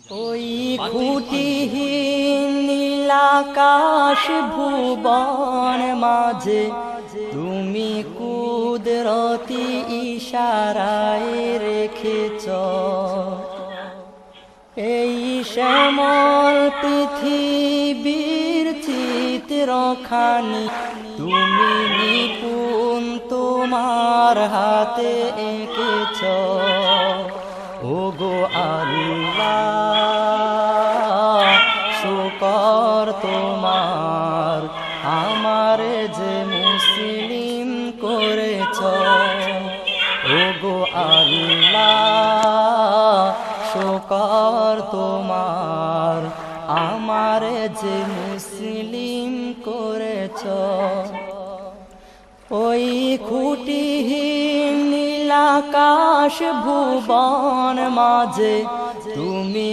ওই খুঁটিহীন নীলাকাশ ভুবন মাঝে তুমি কুদরতি ইশারায় রেখেছ এই শ্যামল পৃথিবীর চিত্রখানি তুমি নিপুণ তোমার হাতে এঁকেছ ওগো আল্লাহ শুকর তোমার আমার যে মুসলিম করেছ ওগো আল্লাহ শুকর তোমার আমার যে মুসলিম করেছ ওই খুঁটিহীন নীলাকাশ ভুবন মাঝে তুমি